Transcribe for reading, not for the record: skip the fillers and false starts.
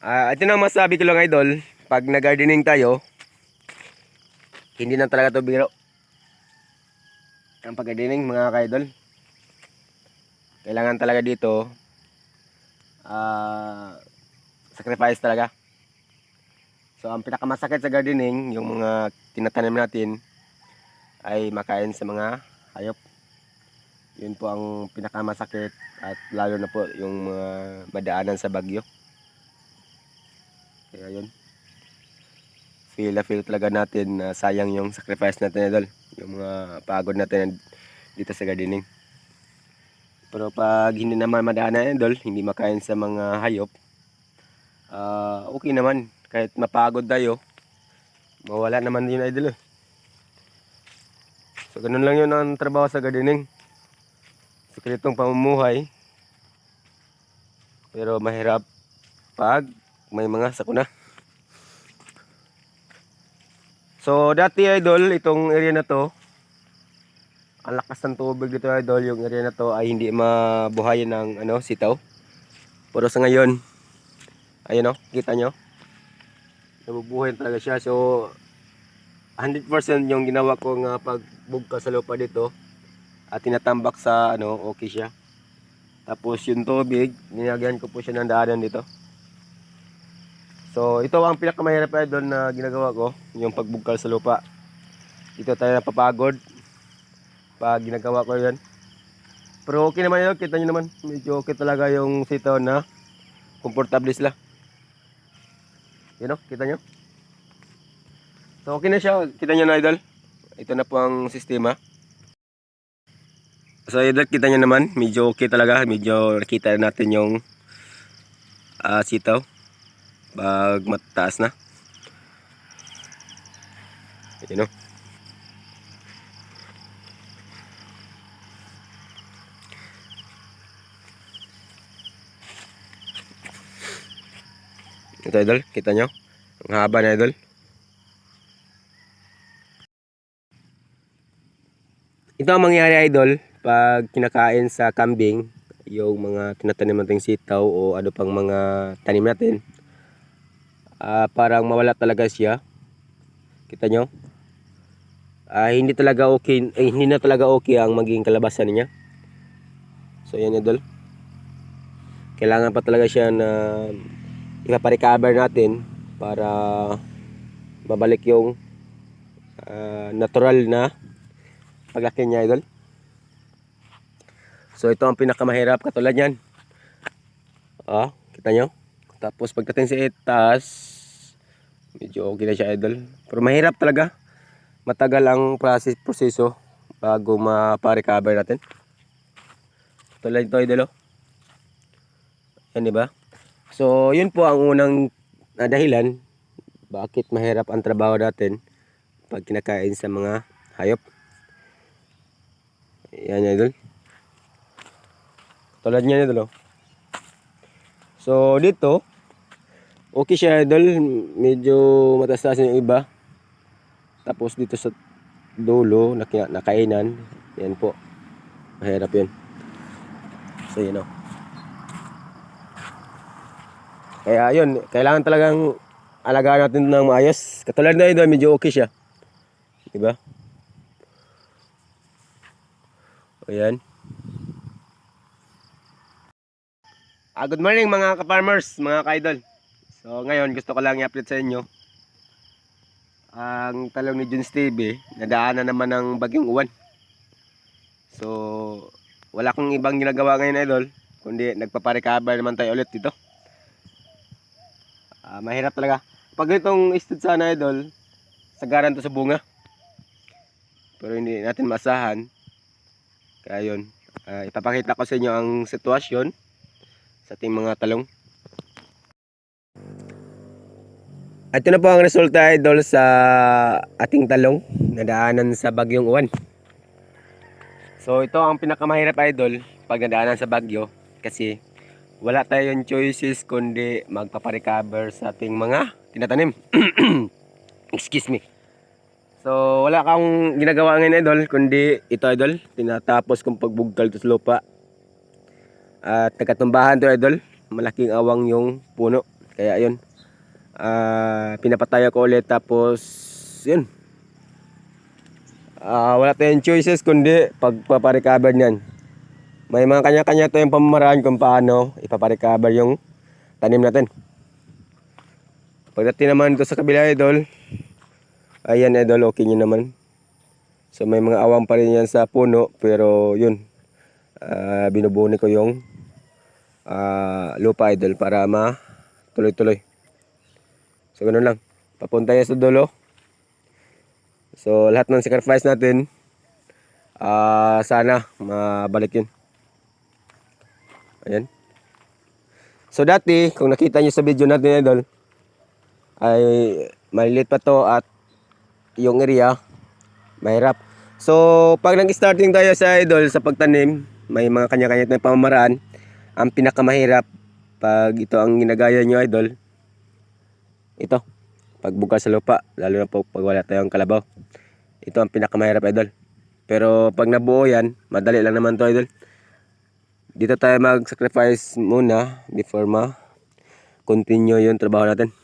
Ito na masabi ko lang idol, pag nag-gardening tayo, hindi na talaga to biro. Ang pag-gardening mga ka-idol, kailangan talaga dito sacrifice talaga. So ang pinakamasakit sa gardening, yung mga tinatanim natin ay makain sa mga hayop. Yun po ang pinakamasakit, at lalo na po yung mga madaanan sa bagyo. Kaya yun, feel talaga natin na sayang yung sacrifice natin idol, yung mga pagod natin dito sa gardening. Pero pag hindi naman madaanan idol, hindi makain sa mga hayop, okay naman. Kahit mapagod tayo, mawala naman yun idol. So ganun lang yun ang trabaho sa gardening. Sikretong pamumuhay, pero mahirap pag may mga sakuna. So dati idol, itong area na to, ang lakas ng tubig dito idol, yung area na to ay hindi mabuhayin ng sitaw. Pero sa ngayon, ayun kita nyo, nabubuhay talaga siya. So 100% yung ginawa ko nga pagbugka sa lupa dito at tinatambak sa okay siya. Tapos yung tubig, nilagyan ko po siya ng daanan dito. So ito ang pinakamahirap idol na ginagawa ko, yung pagbugkal sa lupa. Dito tayo napapagod pag ginagawa ko yan. Pero okay naman yun, kita nyo naman, medyo okay talaga yung sitaw na komportable sila. Yun kita nyo. So okay na siya, kita nyo na idol. Ito na po ang sistema. So idol, kita nyo naman, medyo okay talaga. Medyo nakita natin yung sitaw pag mataas na. Yun ito idol, kita nyo, ang haba na idol. Ito ang mangyayari idol pag kinakain sa kambing yung mga tinatanim nating sitaw o ano pang mga tanim natin. Parang mawala talaga siya. Kita nyo, hindi talaga okay, hindi na talaga okay ang maging kalabasan niya. So yan idol, kailangan pa talaga siya na ipaparecover natin para babalik yung natural na paglaki niya idol. So ito ang pinakamahirap, katulad yan. Kita nyo. Tapos pagdating sa itaas, medyo okay na siya idol. Pero mahirap talaga. Matagal ang proseso bago ma-recover natin. Tulad ito idol. Yan diba? So yun po ang unang dahilan bakit mahirap ang trabaho natin pag kinakain sa mga hayop. Yan idol. Tulad niya idol. So dito okay siya idol, medyo mataas yung iba. Tapos dito sa dulo nakainan, yan po, mahirap yun. So yun kaya yun, kailangan talagang alagaan natin ng maayos. Katulad na idol, medyo okay siya, diba? Ayan. Good morning mga ka-farmers, mga ka-idol. So ngayon gusto ko lang i-update sa inyo ang talong ni Junes TV, nadaanan naman ng bagyong uwan. So wala akong ibang ginagawa ngayon idol, kundi nagpaparecover naman tayo ulit dito. Mahirap talaga pag itong istud sana idol, sagaran to sa bunga, pero hindi natin maasahan. Kaya yun, ipapakita ko sa inyo ang sitwasyon sa ating mga talong. Ito na po ang resulta idol sa ating talong nadaanan sa bagyong uwan. So ito ang pinakamahirap idol pag nadaanan sa bagyo, kasi wala tayong choices kundi magpaparecover sa ating mga tinatanim. Excuse me. So wala kang ginagawa ngayon idol, kundi ito idol, tinatapos kong pagbugkal to sa lupa. At nagkatumbahan to idol, malaking awang yung puno. Kaya yun, pinapatayo ko ulit, tapos yun, wala tayong choices kundi pagpaparecover niyan. May mga kanya-kanya tayong pamamaraan kung paano ipaparecover yung tanim natin. Pagdating naman ito sa kabila, idol, ayan idol, okay nyo naman. So may mga awang pa rin yan sa puno, pero yun, binubuni ko yung lupa, idol, para tuloy-tuloy. So ganun lang, papunta yan sa dulo. So lahat ng sacrifice natin, sana mabalik yun. Ayan. So dati, kung nakita nyo sa video natin, idol, ay maliliit pa to at yung area mahirap. So pag nag-starting tayo sa idol sa pagtanim, may mga kanya-kanya tayong pamamaraan. Ang pinakamahirap pag ito ang ginagaya nyo, idol, ito, pagbuka sa lupa, lalo na pag wala tayong kalabaw. Ito ang pinakamahirap, idol. Pero pag nabuo yan, madali lang naman to, idol. Dito tayo mag-sacrifice muna before ma-continue yung trabaho natin.